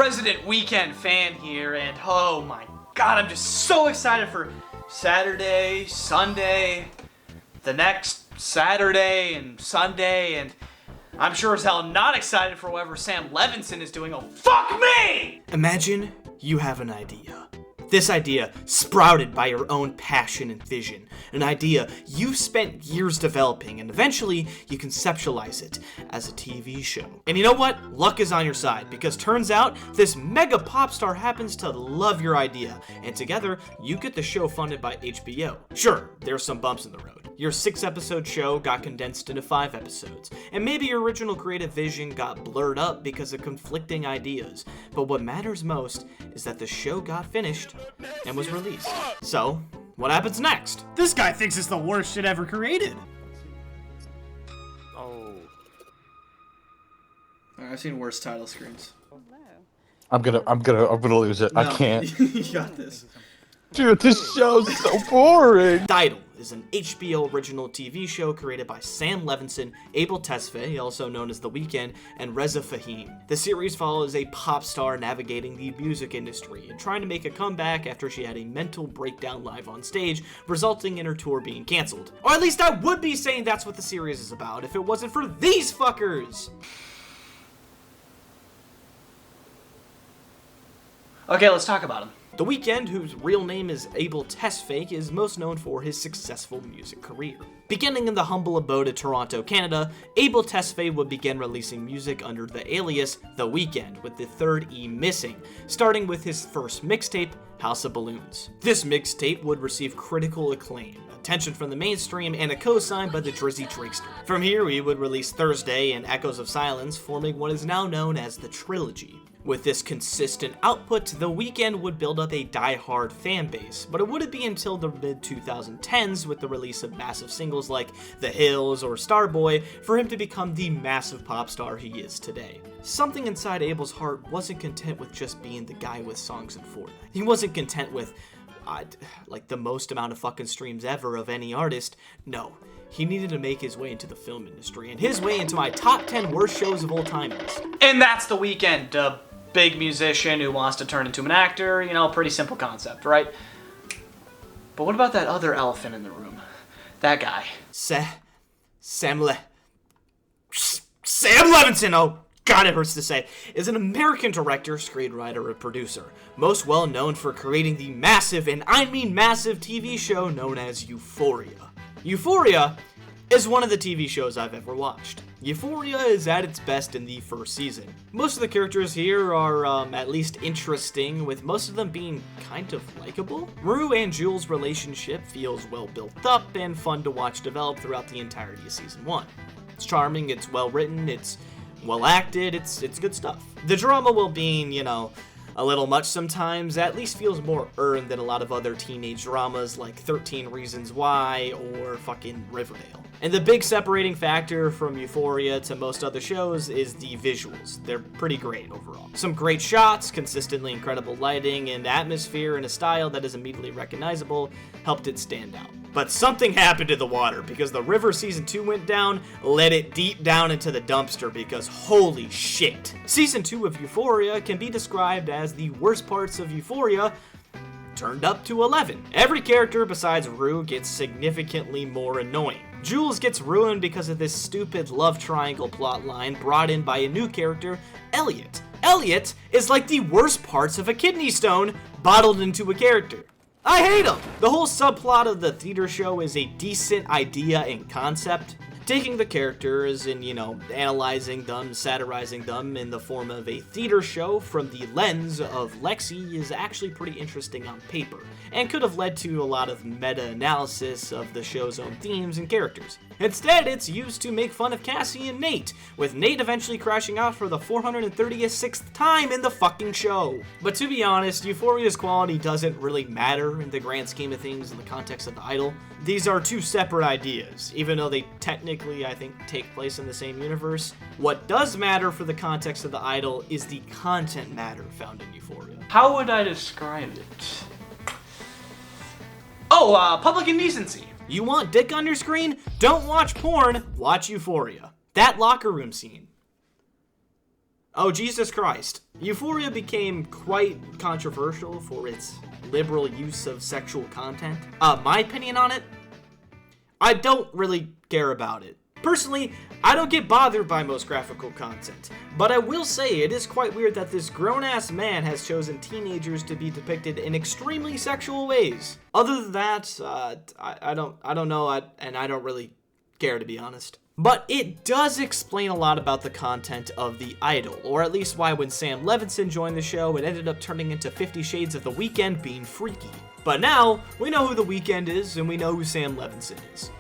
resident weekend fan here, and oh my god, I'm just so excited for Saturday, Sunday, the next Saturday and Sunday, and I'm sure as hell not excited for whatever Sam Levinson is doing. Oh, fuck me! Imagine you have an idea. This idea sprouted by your own passion and vision. An idea you've spent years developing, and eventually you conceptualize it as a TV show. And you know what? Luck is on your side, because turns out this mega pop star happens to love your idea, and together you get the show funded by HBO. Sure, there's some bumps in the road. Your 6-episode show got condensed into 5 episodes, and maybe your original creative vision got blurred up because of conflicting ideas. But what matters most is that the show got finished and was released. So, what happens next? This guy thinks it's the worst shit ever created. Oh. I've seen worse title screens. I'm gonna lose it. No, I can't. You got this. Dude, this show's so boring. Idol is an HBO original TV show created by Sam Levinson, Abel Tesfaye, also known as The Weeknd, and Reza Fahim. The series follows a pop star navigating the music industry and trying to make a comeback after she had a mental breakdown live on stage, resulting in her tour being cancelled. Or at least I would be saying that's what the series is about if it wasn't for these fuckers! Okay, let's talk about him. The Weeknd, whose real name is Abel Tesfaye, is most known for his successful music career. Beginning in the humble abode of Toronto, Canada, Abel Tesfaye would begin releasing music under the alias The Weeknd, with the third E missing, starting with his first mixtape, House of Balloons. This mixtape would receive critical acclaim, attention from the mainstream, and a co-sign by the Drizzy Drakester. From here, he would release Thursday and Echoes of Silence, forming what is now known as the Trilogy. With this consistent output, The Weeknd would build up a die-hard fan base, but it wouldn't be until the mid-2010s with the release of massive singles like The Hills or Starboy for him to become the massive pop star he is today. Something inside Abel's heart wasn't content with just being the guy with songs in Fortnite. He wasn't content with, like, the most amount of fucking streams ever of any artist. No. He needed to make his way into the film industry, and his way into my top 10 worst shows of all time list. And that's The Weeknd, a big musician who wants to turn into an actor, you know, pretty simple concept, right? But what about that other elephant in the room? That guy. Sam Levinson, oh god, it hurts to say, is an American director, screenwriter, and producer, most well known for creating the massive, and I mean massive, TV show known as Euphoria. Euphoria is one of the TV shows I've ever watched. Euphoria is at its best in the first season. Most of the characters here are at least interesting, with most of them being kind of likable. Rue and Jules' relationship feels well built up and fun to watch develop throughout the entirety of season 1. It's charming, it's well written, it's well acted, it's good stuff. The drama, while being, you know, a little much sometimes, at least feels more earned than a lot of other teenage dramas like 13 Reasons Why or fucking Riverdale. And the big separating factor from Euphoria to most other shows is the visuals. They're pretty great overall. Some great shots, consistently incredible lighting, and atmosphere in a style that is immediately recognizable helped it stand out. But something happened to the water, because the river season 2 went down, led it deep down into the dumpster, because holy shit. Season 2 of Euphoria can be described as the worst parts of Euphoria turned up to 11. Every character besides Rue gets significantly more annoying. Jules gets ruined because of this stupid love triangle plotline brought in by a new character, Elliot. Elliot is like the worst parts of a kidney stone bottled into a character. I hate him! The whole subplot of the theater show is a decent idea and concept. Taking the characters and, you know, analyzing them, satirizing them in the form of a theater show from the lens of Lexi is actually pretty interesting on paper, and could have led to a lot of meta-analysis of the show's own themes and characters. Instead, it's used to make fun of Cassie and Nate, with Nate eventually crashing out for the 436th time in the fucking show. But to be honest, Euphoria's quality doesn't really matter in the grand scheme of things in the context of the Idol. These are two separate ideas, even though they technically, I think, take place in the same universe. What does matter for the context of the Idol is the content matter found in Euphoria. How would I describe it? Oh, public indecency. You want dick on your screen? Don't watch porn, watch Euphoria. That locker room scene. Oh, Jesus Christ. Euphoria became quite controversial for its liberal use of sexual content. My opinion on it? I don't really care about it. Personally, I don't get bothered by most graphical content, but I will say it is quite weird that this grown-ass man has chosen teenagers to be depicted in extremely sexual ways. Other than that, I don't know, and I don't really care, to be honest. But it does explain a lot about the content of The Idol, or at least why when Sam Levinson joined the show, it ended up turning into 50 Shades of The Weeknd being freaky. But now, we know who The Weeknd is, and we know who Sam Levinson is.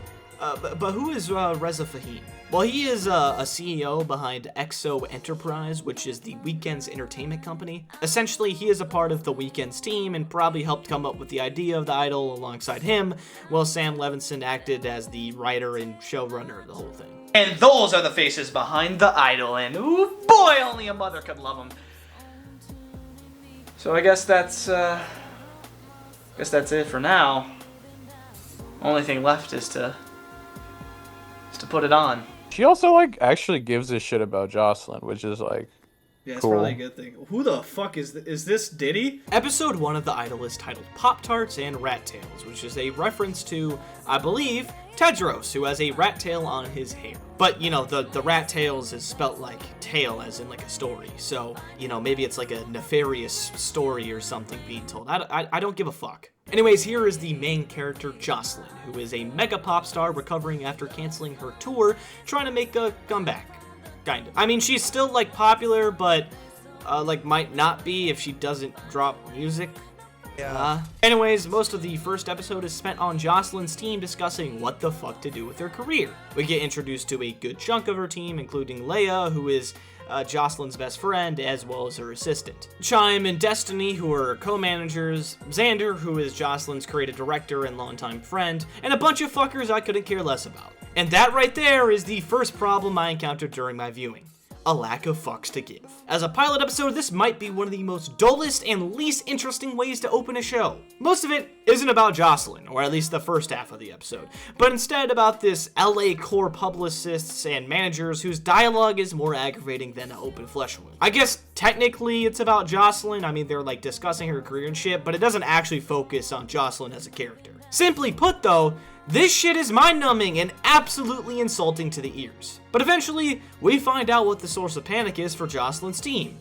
But who is Reza Fahim? Well, he is a CEO behind EXO Enterprise, which is The Weeknd's entertainment company. Essentially, he is a part of The Weeknd's team and probably helped come up with the idea of The Idol alongside him, while Sam Levinson acted as the writer and showrunner of the whole thing. And those are the faces behind The Idol, and ooh boy, only a mother could love them. So I guess that's it for now. Only thing left is to put it on. She also, like, actually gives a shit about Jocelyn, which is, like, Yeah, it's cool. probably a good thing. Who the fuck is this Diddy? Episode 1 of The Idol is titled Pop-Tarts and Rat Tails, which is a reference to, I believe, Tedros, who has a rat tail on his hair. But, you know, the rat tails is spelt like tail, as in like a story. So, you know, maybe it's like a nefarious story or something being told. I don't give a fuck. Anyways, here is the main character, Jocelyn, who is a mega pop star recovering after canceling her tour, trying to make a comeback. Kind of. I mean, she's still, like, popular, but, like, might not be if she doesn't drop music. Yeah. Anyways, most of the first episode is spent on Jocelyn's team discussing what the fuck to do with her career. We get introduced to a good chunk of her team, including Leia, who is Jocelyn's best friend, as well as her assistant. Chime and Destiny, who are co-managers, Xander, who is Jocelyn's creative director and longtime friend, and a bunch of fuckers I couldn't care less about. And that right there is the first problem I encountered during my viewing. A lack of fucks to give. As a pilot episode, this might be one of the most dullest and least interesting ways to open a show. Most of it isn't about Jocelyn, or at least the first half of the episode, but instead about this LA core publicists and managers whose dialogue is more aggravating than an open flesh wound. I guess technically it's about Jocelyn. I mean, they're like discussing her career and shit, but it doesn't actually focus on Jocelyn as a character. Simply put though, this shit is mind-numbing and absolutely insulting to the ears. But eventually, we find out what the source of panic is for Jocelyn's team.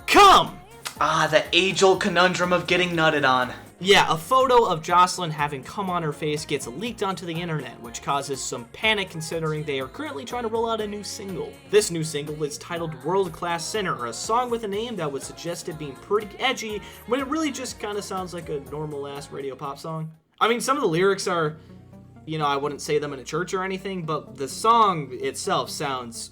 Come! Ah, the age-old conundrum of getting nutted on. Yeah, a photo of Jocelyn having cum on her face gets leaked onto the internet, which causes some panic considering they are currently trying to roll out a new single. This new single is titled World Class Sinner, a song with a name that would suggest it being pretty edgy, when it really just kind of sounds like a normal-ass radio pop song. I mean, some of the lyrics are, you know, I wouldn't say them in a church or anything, but the song itself sounds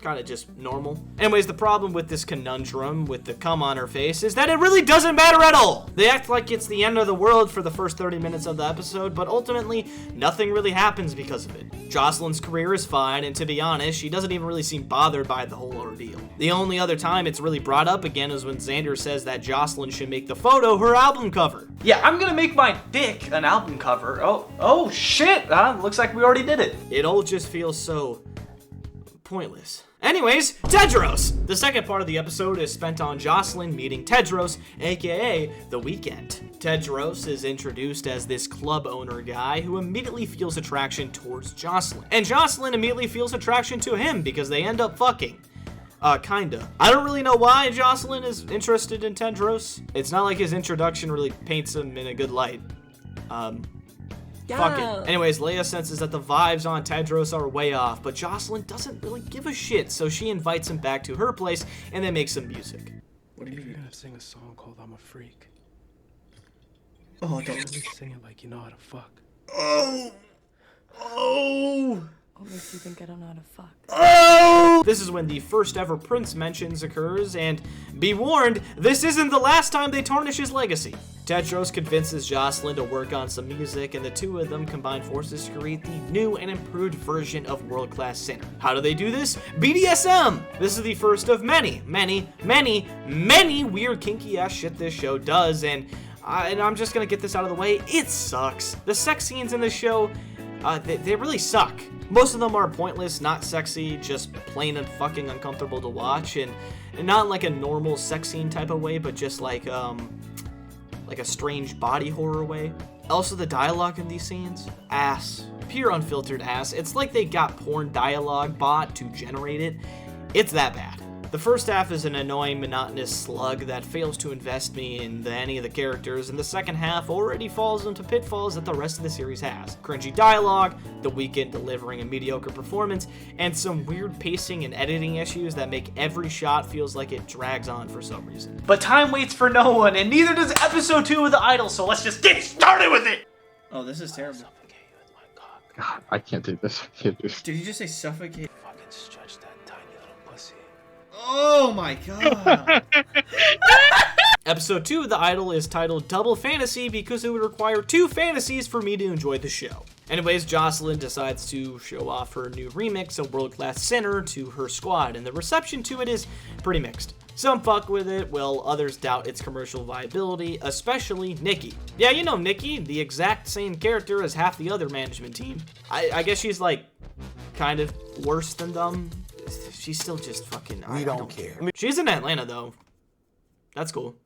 kind of just normal. Anyways, the problem with this conundrum with the cum on her face is that it really doesn't matter at all. They act like it's the end of the world for the first 30 minutes of the episode, but ultimately, nothing really happens because of it. Jocelyn's career is fine, and to be honest, she doesn't even really seem bothered by the whole ordeal. The only other time it's really brought up again is when Xander says that Jocelyn should make the photo her album cover. Yeah, I'm gonna make my dick an album cover. Oh shit, looks like we already did it. It all just feels so pointless. Anyways, Tedros! The second part of the episode is spent on Jocelyn meeting Tedros, aka The Weeknd. Tedros is introduced as this club owner guy who immediately feels attraction towards Jocelyn. And Jocelyn immediately feels attraction to him because they end up fucking. Kinda. I don't really know why Jocelyn is interested in Tedros. It's not like his introduction really paints him in a good light. Fuck it. Anyways, Leia senses that the vibes on Tedros are way off, but Jocelyn doesn't really give a shit, so she invites him back to her place and they make some music. What are you gonna sing a song called I'm a Freak? Oh, don't. Just sing it like you know how to fuck. Oh! What makes you think I don't know how to fuck? Oh! This is when the first ever Prince mentions occurs, and be warned, this isn't the last time they tarnish his legacy. Tedros convinces Jocelyn to work on some music, and the two of them combine forces to create the new and improved version of World Class Sinner. How do they do this? BDSM! This is the first of many weird kinky ass shit this show does, and I'm just gonna get this out of the way, it sucks. The sex scenes in this show, they really suck. Most of them are pointless, not sexy, just plain and fucking uncomfortable to watch, and not in like a normal sex scene type of way, but just like a strange body horror way. Also, the dialogue in these scenes, ass. Pure unfiltered ass. It's like they got porn dialogue bot to generate it. It's that bad. The first half is an annoying, monotonous slug that fails to invest me in any of the characters, and the second half already falls into pitfalls that the rest of the series has. Cringy dialogue, The Weeknd delivering a mediocre performance, and some weird pacing and editing issues that make every shot feels like it drags on for some reason. But time waits for no one, and neither does episode 2 of The Idol, so let's just get started with it! Oh, this is terrible. God, I can't do this. I can't do this. Did you just say suffocate? Fucking stretch that tiny little pussy. Oh my god. Episode 2 of The Idol is titled Double Fantasy because it would require 2 fantasies for me to enjoy the show. Anyways, Jocelyn decides to show off her new remix of World Class Sinner to her squad, and the reception to it is pretty mixed. Some fuck with it, while others doubt its commercial viability, especially Nikki. Yeah, you know Nikki, the exact same character as half the other management team. I guess she's like, kind of worse than them. She's still just fucking... I don't care. She's in Atlanta, though. That's cool.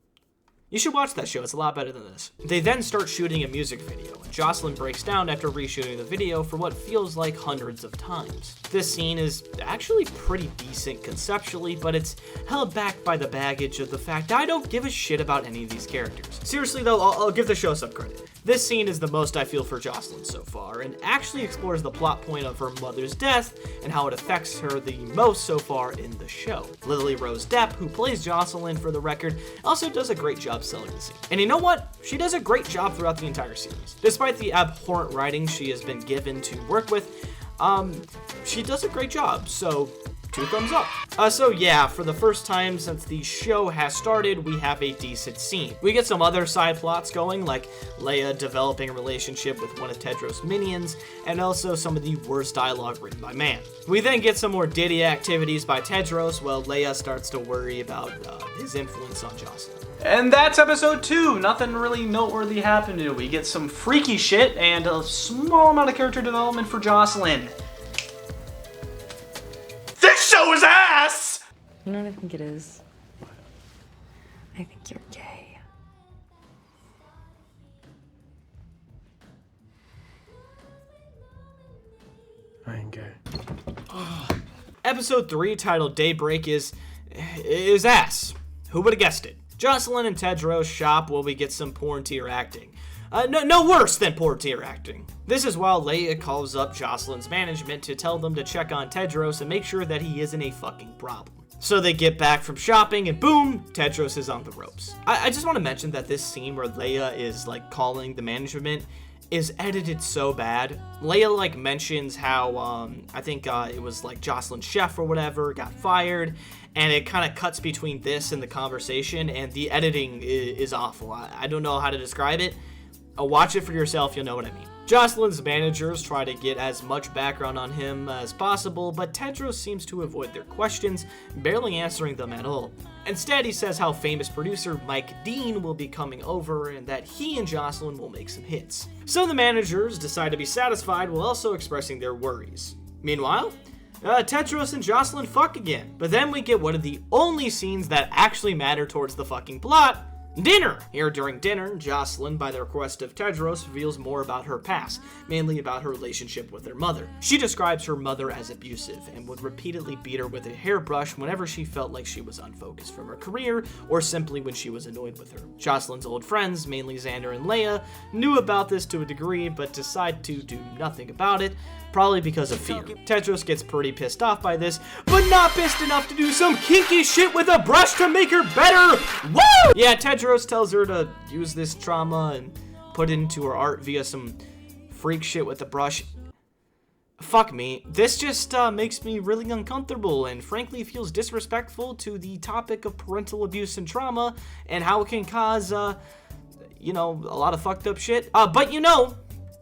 You should watch that show, it's a lot better than this. They then start shooting a music video, and Jocelyn breaks down after reshooting the video for what feels like hundreds of times. This scene is actually pretty decent conceptually, but it's held back by the baggage of the fact I don't give a shit about any of these characters. Seriously though, I'll give the show some credit. This scene is the most I feel for Jocelyn so far, and actually explores the plot point of her mother's death and how it affects her the most so far in the show. Lily Rose Depp, who plays Jocelyn for the record, also does a great job selling the scene. And you know what? She does a great job throughout the entire series. Despite the abhorrent writing she has been given to work with, she does a great job, so 2 thumbs up. So yeah, for the first time since the show has started, we have a decent scene. We get some other side plots going, like Leia developing a relationship with one of Tedros' minions, and also some of the worst dialogue written by man. We then get some more Diddy activities by Tedros, while Leia starts to worry about his influence on Jocelyn. And that's episode 2. Nothing really noteworthy happened to it. We get some freaky shit and a small amount of character development for Jocelyn. This show is ass! You know what I think it is? I think you're gay. I ain't gay. Episode 3, titled Daybreak, is ass. Who would have guessed it? Jocelyn and Tedros shop while we get some porn tier acting. No worse than poor tier acting. This is while Leia calls up Jocelyn's management to tell them to check on Tedros and make sure that he isn't a fucking problem. So they get back from shopping and boom, Tedros is on the ropes. I just want to mention that this scene where Leia is like calling the management is edited so bad. Leia like mentions how I think it was like Jocelyn's chef or whatever got fired, and it kind of cuts between this and the conversation, and the editing is awful. I don't know how to describe it. Watch it for yourself, you'll know what I mean. Jocelyn's managers try to get as much background on him as possible, but Tedros seems to avoid their questions, barely answering them at all. Instead, he says how famous producer Mike Dean will be coming over and that he and Jocelyn will make some hits. So the managers decide to be satisfied while also expressing their worries. Meanwhile, Tedros and Jocelyn fuck again, but then we get one of the only scenes that actually matter towards the fucking plot. Dinner! Here during dinner, Jocelyn, by the request of Tedros, reveals more about her past, mainly about her relationship with her mother. She describes her mother as abusive and would repeatedly beat her with a hairbrush whenever she felt like she was unfocused from her career or simply when she was annoyed with her. Jocelyn's old friends, mainly Xander and Leia, knew about this to a degree but decide to do nothing about it, probably because of fear. Tedros gets pretty pissed off by this, but not pissed enough to do some kinky shit with a brush to make her better. Woo! Yeah, Tedros tells her to use this trauma and put it into her art via some freak shit with the brush. Fuck me. This just makes me really uncomfortable and frankly feels disrespectful to the topic of parental abuse and trauma and how it can cause, a lot of fucked up shit. But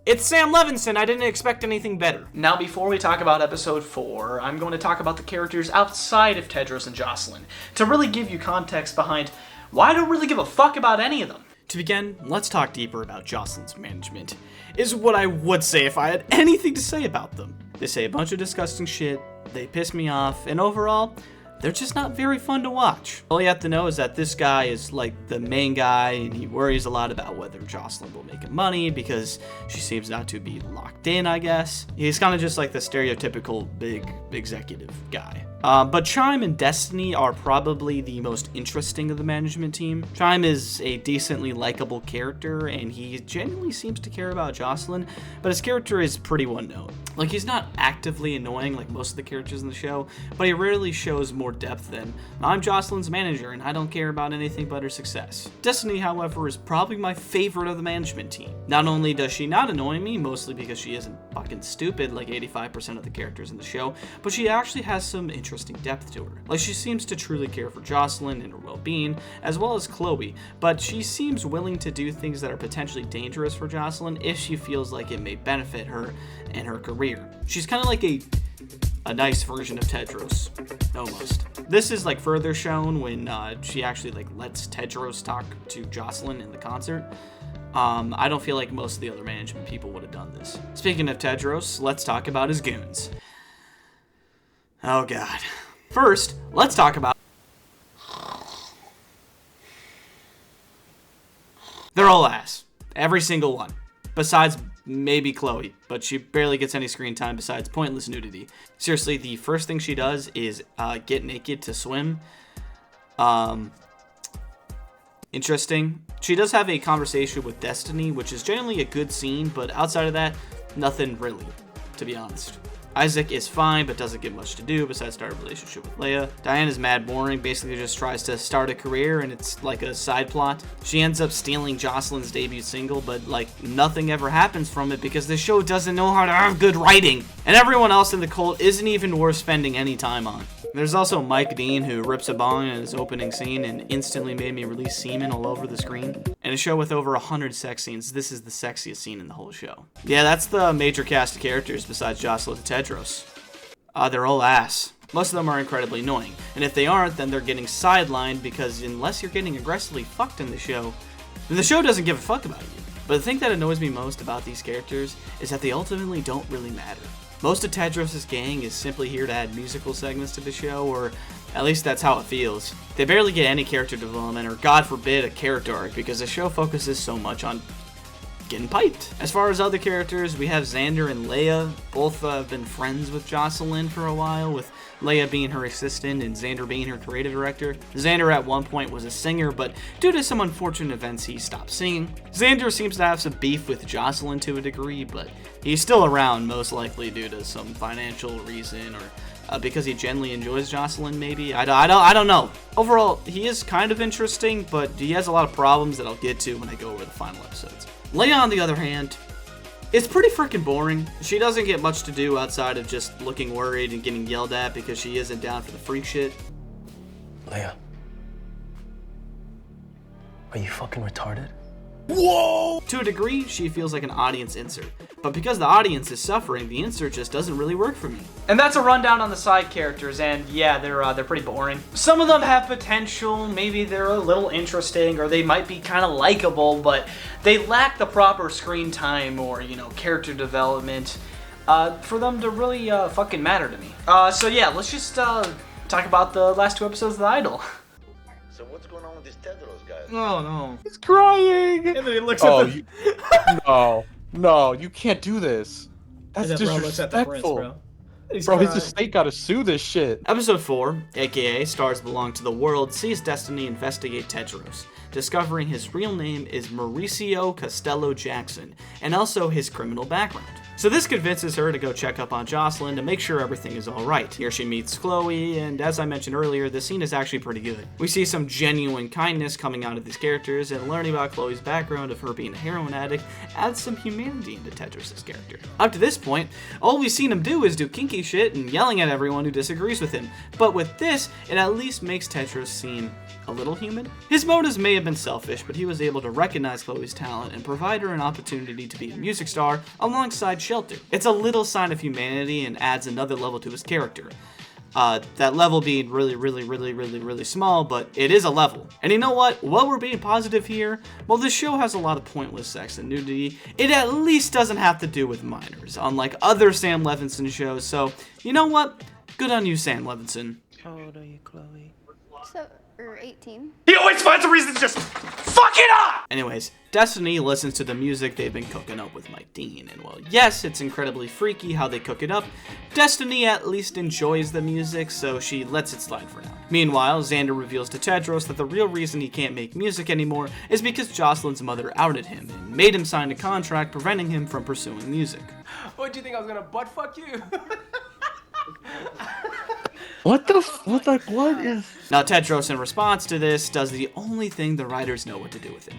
it's Sam Levinson. I didn't expect anything better. Now, before we talk about episode 4, I'm going to talk about the characters outside of Tedros and Jocelyn to really give you context behind why I don't really give a fuck about any of them. To begin, let's talk deeper about Jocelyn's management, is what I would say if I had anything to say about them. They say a bunch of disgusting shit, they piss me off, and overall, they're just not very fun to watch. All you have to know is that this guy is like the main guy, and he worries a lot about whether Jocelyn will make him money because she seems not to be locked in, I guess. He's kind of just like the stereotypical big executive guy. But Chime and Destiny are probably the most interesting of the management team. Chime is a decently likable character, and he genuinely seems to care about Jocelyn, but his character is pretty one-note. Like, he's not actively annoying like most of the characters in the show, but he rarely shows more depth than, I'm Jocelyn's manager and I don't care about anything but her success. Destiny, however, is probably my favorite of the management team. Not only does she not annoy me, mostly because she isn't fucking stupid like 85% of the characters in the show, but she actually has some interesting depth to her. Like, she seems to truly care for Jocelyn and her well-being, as well as Chloe, but she seems willing to do things that are potentially dangerous for Jocelyn if she feels like it may benefit her and her career. She's kind of like a nice version of Tedros, almost. This is like further shown when she actually like lets Tedros talk to Jocelyn in the concert. I don't feel like most of the other management people would have done this. Speaking of Tedros, let's talk about his goons. Oh god. First, let's talk about... They're all ass. Every single one. Besides maybe Chloe, but she barely gets any screen time besides pointless nudity. Seriously, the first thing she does is get naked to swim. Interesting. She does have a conversation with Destiny, which is generally a good scene, but outside of that, nothing really, to be honest. Isaac is fine, but doesn't get much to do besides start a relationship with Leia. Diane is mad boring, basically just tries to start a career, and it's like a side plot. She ends up stealing Jocelyn's debut single, but like nothing ever happens from it because the show doesn't know how to have good writing. And everyone else in the cult isn't even worth spending any time on. There's also Mike Dean, who rips a bong in his opening scene and instantly made me release semen all over the screen. In a show with over 100 sex scenes, this is the sexiest scene in the whole show. Yeah, that's the major cast of characters besides Jocelyn and Tedros. They're all ass. Most of them are incredibly annoying, and if they aren't, then they're getting sidelined because unless you're getting aggressively fucked in the show, then the show doesn't give a fuck about you. But the thing that annoys me most about these characters is that they ultimately don't really matter. Most of Tedros' gang is simply here to add musical segments to the show, or at least that's how it feels. They barely get any character development, or god forbid a character arc, because the show focuses so much on getting piped. As far as other characters, we have Xander and Leia. Both have been friends with Jocelyn for a while, with Leia being her assistant and Xander being her creative director. Xander at one point was a singer, but due to some unfortunate events, he stopped singing. Xander seems to have some beef with Jocelyn to a degree, but he's still around, most likely due to some financial reason or because he genuinely enjoys Jocelyn, maybe. I don't know. Overall, he is kind of interesting, but he has a lot of problems that I'll get to when I go over the final episodes. Leia, on the other hand, it's pretty freaking boring. She doesn't get much to do outside of just looking worried and getting yelled at because she isn't down for the freak shit. Leia. Are you fucking retarded? Whoa! To a degree, she feels like an audience insert. But because the audience is suffering, the insert just doesn't really work for me. And that's a rundown on the side characters, and yeah, they're pretty boring. Some of them have potential, maybe they're a little interesting, or they might be kind of likable, but they lack the proper screen time or, character development for them to really fucking matter to me. So yeah, let's just talk about the last 2 episodes of The Idol. So what's going on with this Tedros guy? Oh no. He's crying. And then he looks Oh, at the... no, you can't do this. That's And then bro looks at the prince, disrespectful. bro. He's Bro, his crying. estate gotta sue this shit. Episode 4, aka Stars Belong to the World, sees Destiny investigate Tedros, discovering his real name is Mauricio Costello Jackson, and also his criminal background. So this convinces her to go check up on Jocelyn to make sure everything is alright. Here she meets Chloe, and as I mentioned earlier, the scene is actually pretty good. We see some genuine kindness coming out of these characters, and learning about Chloe's background of her being a heroin addict adds some humanity into Tedros' character. Up to this point, all we've seen him do is do kinky shit and yelling at everyone who disagrees with him. But with this, it at least makes Tedros seem a little human. His motives may have been selfish, but he was able to recognize Chloe's talent and provide her an opportunity to be a music star alongside Shelter. It's a little sign of humanity and adds another level to his character. That level being really small, but it is a level. And you know what? While we're being positive here, well, this show has a lot of pointless sex and nudity. It at least doesn't have to do with minors, unlike other Sam Levinson shows. So, you know what? Good on you, Sam Levinson. How old are you, Chloe? So, or 18. He always finds a reason to just fuck it up! Anyways, Destiny listens to the music they've been cooking up with Mike Dean, and while yes, it's incredibly freaky how they cook it up, Destiny at least enjoys the music, so she lets it slide for now. Meanwhile, Xander reveals to Tedros that the real reason he can't make music anymore is because Jocelyn's mother outed him and made him sign a contract preventing him from pursuing music. What, do you think I was gonna butt fuck you? What the what? Like, what is? Now, Tedros, in response to this, does the only thing the writers know what to do with him.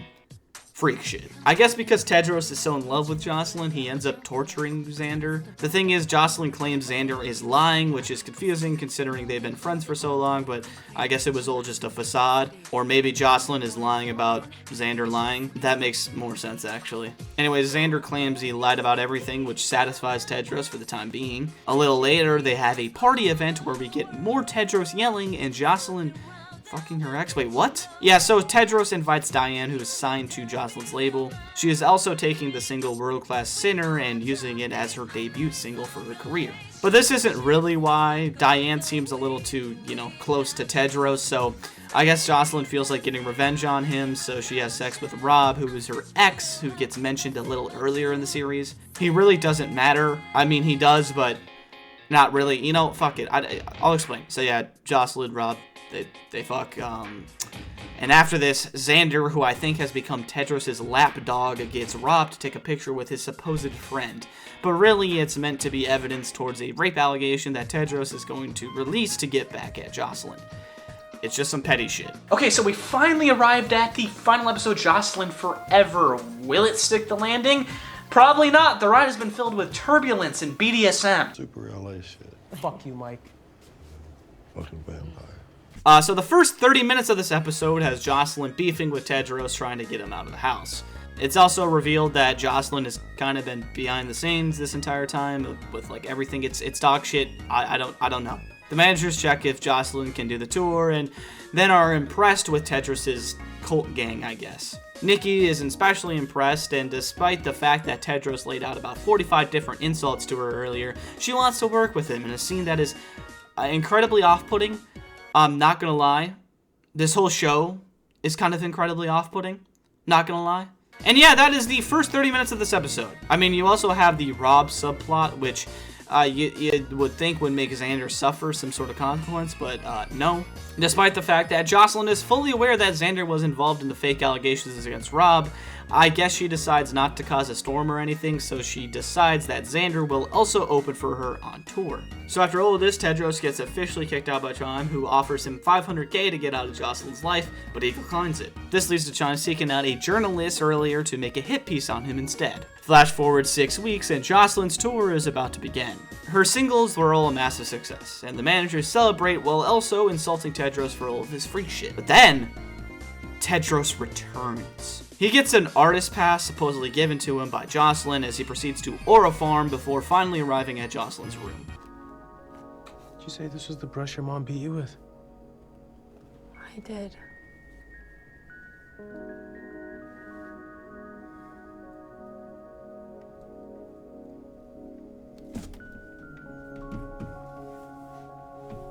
Freak shit. I guess because Tedros is so in love with Jocelyn, he ends up torturing Xander. The thing is, Jocelyn claims Xander is lying, which is confusing considering they've been friends for so long, but I guess it was all just a facade. Or maybe Jocelyn is lying about Xander lying. That makes more sense, actually. Anyways, Xander claims he lied about everything, which satisfies Tedros for the time being. A little later, they have a party event where we get more Tedros yelling and Jocelyn fucking her ex. Wait, what? Yeah, so Tedros invites Diane, who is signed to Jocelyn's label. She is also taking the single World Class Sinner and using it as her debut single for her career. But this isn't really why. Diane seems a little too, close to Tedros, so I guess Jocelyn feels like getting revenge on him, so she has sex with Rob, who is her ex, who gets mentioned a little earlier in the series. He really doesn't matter. I mean, he does, but not really. Fuck it. I'll explain. So yeah, Jocelyn, Rob, they fuck. And after this, Xander, who I think has become Tedros' lapdog, gets robbed to take a picture with his supposed friend. But really, it's meant to be evidence towards a rape allegation that Tedros is going to release to get back at Jocelyn. It's just some petty shit. Okay, so we finally arrived at the final episode, Jocelyn Forever. Will it stick the landing? Probably not. The ride has been filled with turbulence and BDSM. Super LA shit. Fuck you, Mike. Fucking vampire. So the first 30 minutes of this episode has Jocelyn beefing with Tedros, trying to get him out of the house. It's also revealed that Jocelyn has kind of been behind the scenes this entire time with like everything. It's dog shit. I don't know. The managers check if Jocelyn can do the tour and then are impressed with Tedros' cult gang, I guess. Nikki is especially impressed, and despite the fact that Tedros laid out about 45 different insults to her earlier, she wants to work with him in a scene that is incredibly off-putting. I'm not gonna lie, this whole show is kind of incredibly off-putting, not gonna lie. And yeah, that is the first 30 minutes of this episode. I mean, you also have the Rob subplot, which you would think would make Xander suffer some sort of consequence, but no. Despite the fact that Jocelyn is fully aware that Xander was involved in the fake allegations against Rob, I guess she decides not to cause a storm or anything, so she decides that Xander will also open for her on tour. So after all of this, Tedros gets officially kicked out by Chime, who offers him $500K to get out of Jocelyn's life, but he declines it. This leads to Chime seeking out a journalist earlier to make a hit piece on him instead. Flash forward 6 weeks, and Jocelyn's tour is about to begin. Her singles were all a massive success, and the managers celebrate while also insulting Tedros for all of his freak shit. But then, Tedros returns. He gets an artist pass supposedly given to him by Jocelyn as he proceeds to Aura Farm before finally arriving at Jocelyn's room. Did you say this was the brush your mom beat you with? I did.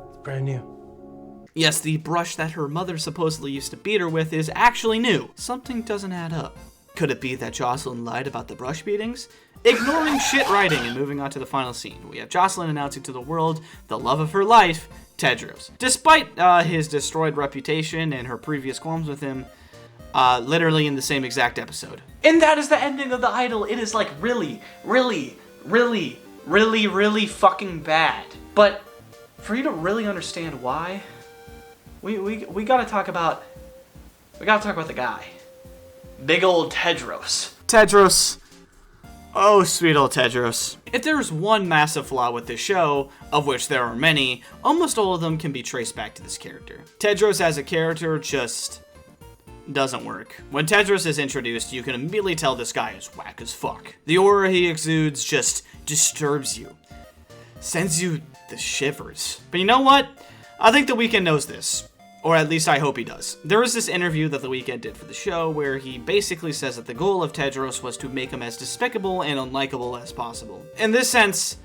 It's brand new. Yes, the brush that her mother supposedly used to beat her with is actually new. Something doesn't add up. Could it be that Jocelyn lied about the brush beatings? Ignoring shit writing and moving on to the final scene, we have Jocelyn announcing to the world the love of her life, Tedros. Despite his destroyed reputation and her previous qualms with him, literally in the same exact episode. And that is the ending of The Idol. It is like really fucking bad. But for you to really understand why, we gotta talk about the guy. Big old Tedros. Tedros. Oh, sweet old Tedros. If there's one massive flaw with this show, of which there are many, almost all of them can be traced back to this character. Tedros as a character just doesn't work. When Tedros is introduced, you can immediately tell this guy is whack as fuck. The aura he exudes just disturbs you, sends you the shivers. But you know what? I think The Weeknd knows this. Or at least I hope he does. There was this interview that The Weeknd did for the show where he basically says that the goal of Tedros was to make him as despicable and unlikable as possible. In this sense,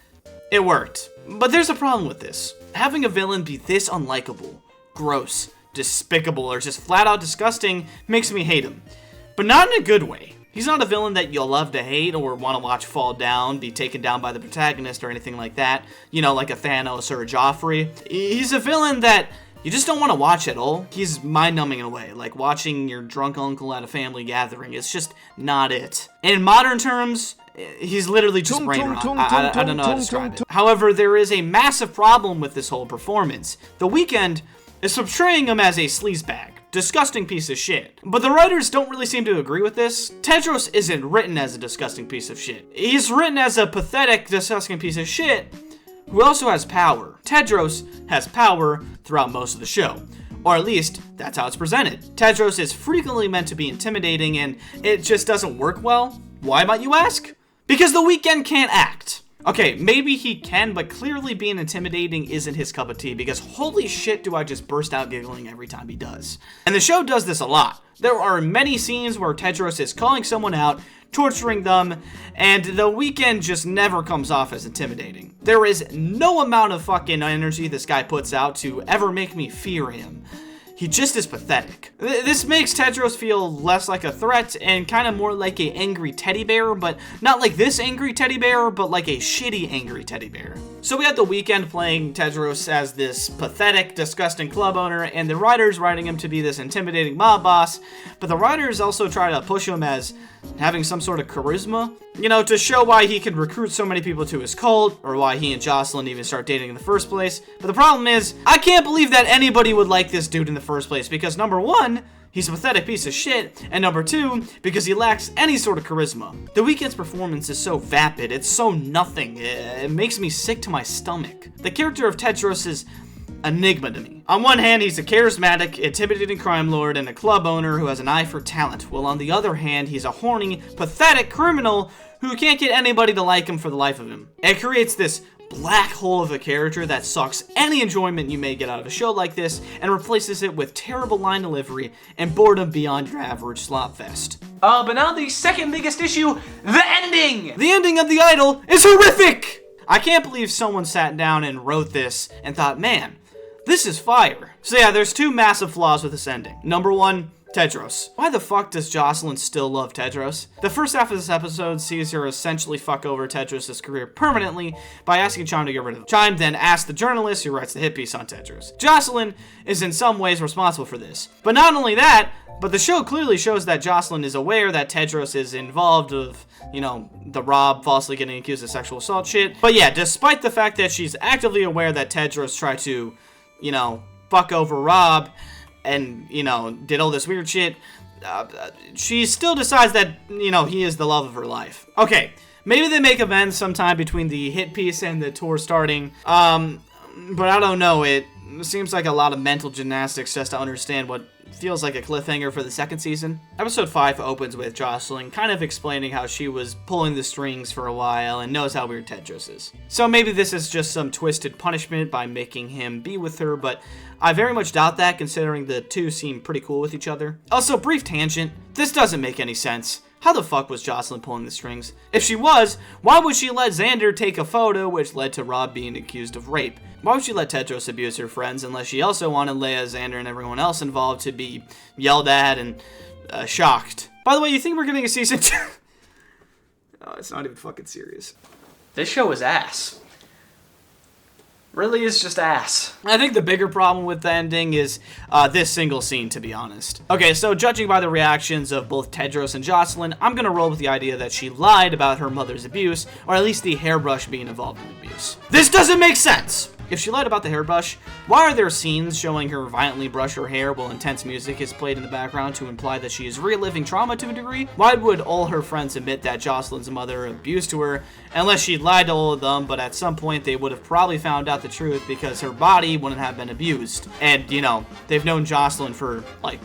it worked. But there's a problem with this. Having a villain be this unlikable, gross, despicable, or just flat out disgusting makes me hate him. But not in a good way. He's not a villain that you'll love to hate or want to watch fall down, be taken down by the protagonist or anything like that. You know, like a Thanos or a Joffrey. He's a villain that you just don't want to watch at all. He's mind-numbing in a way, like watching your drunk uncle at a family gathering. It's just not it. In modern terms, he's literally just brain rot. I don't know how to describe it. However, there is a massive problem with this whole performance. The Weeknd is portraying him as a sleazebag. Disgusting piece of shit. But the writers don't really seem to agree with this. Tedros isn't written as a disgusting piece of shit. He's written as a pathetic, disgusting piece of shit who also has power. Tedros has power throughout most of the show. Or at least, that's how it's presented. Tedros is frequently meant to be intimidating and it just doesn't work well. Why, might you ask? Because The Weeknd can't act. Okay, maybe he can, but clearly being intimidating isn't his cup of tea because holy shit do I just burst out giggling every time he does. And the show does this a lot. There are many scenes where Tedros is calling someone out, torturing them, and The Weeknd just never comes off as intimidating. There is no amount of fucking energy this guy puts out to ever make me fear him. He just is pathetic. This makes Tedros feel less like a threat and kind of more like an angry teddy bear, but not like this angry teddy bear, but like a shitty angry teddy bear. So we had The Weeknd playing Tedros as this pathetic, disgusting club owner, and the writers writing him to be this intimidating mob boss, but the writers also try to push him as having some sort of charisma, you know, to show why he could recruit so many people to his cult, or why he and Jocelyn even start dating in the first place. But the problem is, I can't believe that anybody would like this dude in the first place, because number one, he's a pathetic piece of shit, and number two, because he lacks any sort of charisma. The Weeknd's performance is so vapid, it's so nothing, it makes me sick to my stomach. The character of Tedros is enigma to me. On one hand, he's a charismatic, intimidating crime lord and a club owner who has an eye for talent, while on the other hand, he's a horny, pathetic criminal who can't get anybody to like him for the life of him. It creates this black hole of a character that sucks any enjoyment you may get out of a show like this and replaces it with terrible line delivery and boredom beyond your average slop fest. But now the second biggest issue, the ending! The ending of The Idol is horrific! I can't believe someone sat down and wrote this and thought, man, this is fire. So yeah, there's two massive flaws with this ending. Number one, Tedros. Why the fuck does Jocelyn still love Tedros? The first half of this episode sees her essentially fuck over Tedros' career permanently by asking Chime to get rid of him. Chime then asks the journalist who writes the hit piece on Tedros. Jocelyn is in some ways responsible for this. But not only that, but the show clearly shows that Jocelyn is aware that Tedros is involved with, you know, the Rob falsely getting accused of sexual assault shit. But yeah, despite the fact that she's actively aware that Tedros tried to, you know, fuck over Rob and, you know, did all this weird shit, she still decides that, you know, he is the love of her life. Okay, maybe they make amends sometime between the hit piece and the tour starting, but I don't know, it seems like a lot of mental gymnastics just to understand what feels like a cliffhanger for the second season. Episode 5 opens with Jocelyn kind of explaining how she was pulling the strings for a while and knows how weird Tedros is. So maybe this is just some twisted punishment by making him be with her, but I very much doubt that considering the two seem pretty cool with each other. Also, brief tangent, this doesn't make any sense. How the fuck was Jocelyn pulling the strings? If she was, why would she let Xander take a photo which led to Rob being accused of rape? Why would she let Tedros abuse her friends unless she also wanted Leia, Xander, and everyone else involved to be yelled at and shocked? By the way, you think we're getting a season 2? Oh, it's not even fucking serious. This show is ass. Really is just ass. I think the bigger problem with the ending is this single scene, to be honest. Okay, so judging by the reactions of both Tedros and Jocelyn, I'm gonna roll with the idea that she lied about her mother's abuse, or at least the hairbrush being involved in abuse. This doesn't make sense! If she lied about the hairbrush, why are there scenes showing her violently brush her hair while intense music is played in the background to imply that she is reliving trauma to a degree? Why would all her friends admit that Jocelyn's mother abused to her, unless she lied to all of them, but at some point they would have probably found out the truth because her body wouldn't have been abused. And, you know, they've known Jocelyn for, like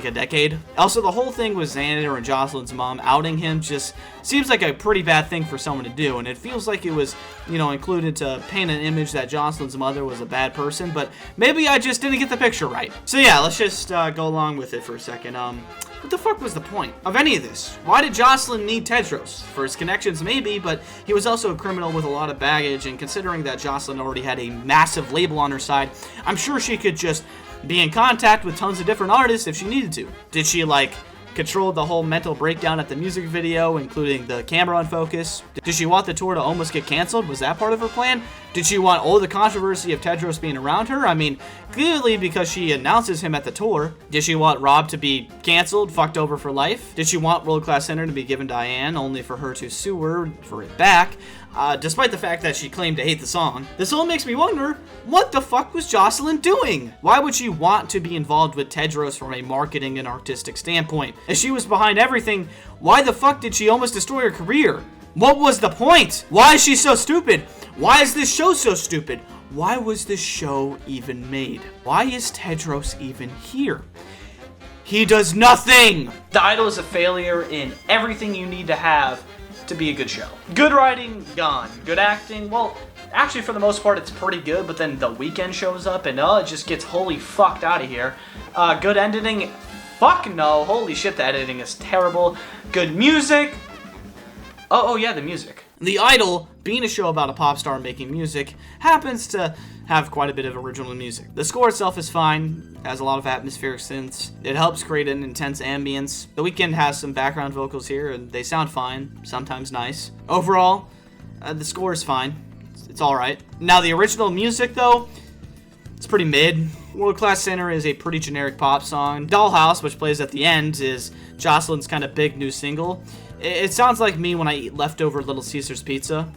a decade. Also, the whole thing with Xander and Jocelyn's mom outing him just seems like a pretty bad thing for someone to do, and it feels like it was, you know, included to paint an image that Jocelyn Jocelyn's mother was a bad person, but maybe I just didn't get the picture right. So yeah, let's just go along with it for a second. What the fuck was the point of any of this? Why did Jocelyn need Tedros? For his connections, maybe, but he was also a criminal with a lot of baggage, and considering that Jocelyn already had a massive label on her side, I'm sure she could just be in contact with tons of different artists if she needed to. Did she, like, control the whole mental breakdown at the music video, including the camera unfocus? Did she want the tour to almost get canceled? Was that part of her plan? Did she want all the controversy of Tedros being around her? I mean, clearly because she announces him at the tour. Did she want Rob to be canceled, fucked over for life? Did she want World Class Center to be given Diane, only for her to sue her for it back? Despite the fact that she claimed to hate the song. This all makes me wonder, what the fuck was Jocelyn doing? Why would she want to be involved with Tedros from a marketing and artistic standpoint? If she was behind everything, why the fuck did she almost destroy her career? What was the point? Why is she so stupid? Why is this show so stupid? Why was this show even made? Why is Tedros even here? He does nothing! The Idol is a failure in everything you need to have to be a good show. Good writing, gone. Good acting, well, actually for the most part it's pretty good, but then The Weeknd shows up and it just gets wholly fucked out of here. Good editing, fuck no, holy shit, the editing is terrible. Good music, oh yeah, the music. The Idol, being a show about a pop star making music, happens to have quite a bit of original music. The score itself is fine, has a lot of atmospheric synths. It helps create an intense ambience. The Weeknd has some background vocals here, and they sound fine, sometimes nice. Overall, the score is fine. It's alright. Now, the original music, though, it's pretty mid. World Class Center is a pretty generic pop song. Dollhouse, which plays at the end, is Jocelyn's kind of big new single. It sounds like me when I eat leftover Little Caesars pizza.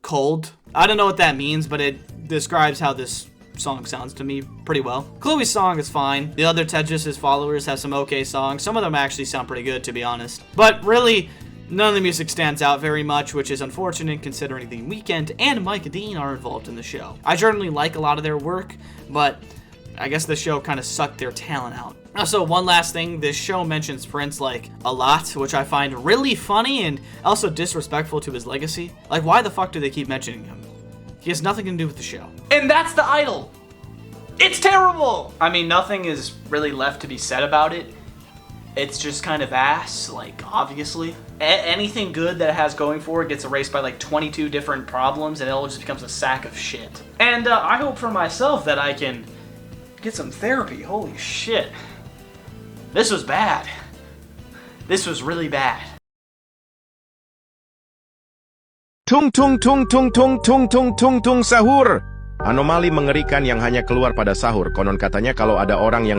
Cold. I don't know what that means, but it describes how this song sounds to me pretty well. Chloe's song is fine. The other Tedros' followers have some okay songs. Some of them actually sound pretty good, to be honest. But really, none of the music stands out very much, which is unfortunate considering The Weeknd and Mike Dean are involved in the show. I generally like a lot of their work, but I guess the show kind of sucked their talent out. Also, one last thing, this show mentions Prince, like, a lot, which I find really funny and also disrespectful to his legacy. Like, why the fuck do they keep mentioning him? He has nothing to do with the show. And that's The Idol! It's terrible! I mean, nothing is really left to be said about it. It's just kind of ass, like, obviously. Anything good that it has going for it gets erased by like 22 different problems and it all just becomes a sack of shit. And I hope for myself that I can get some therapy. Holy shit. This was bad. This was really bad. Tung tung tung tung tung tung tung tung tung sahur. Anomali mengerikan yang hanya keluar pada sahur. Konon katanya kalau ada orang yang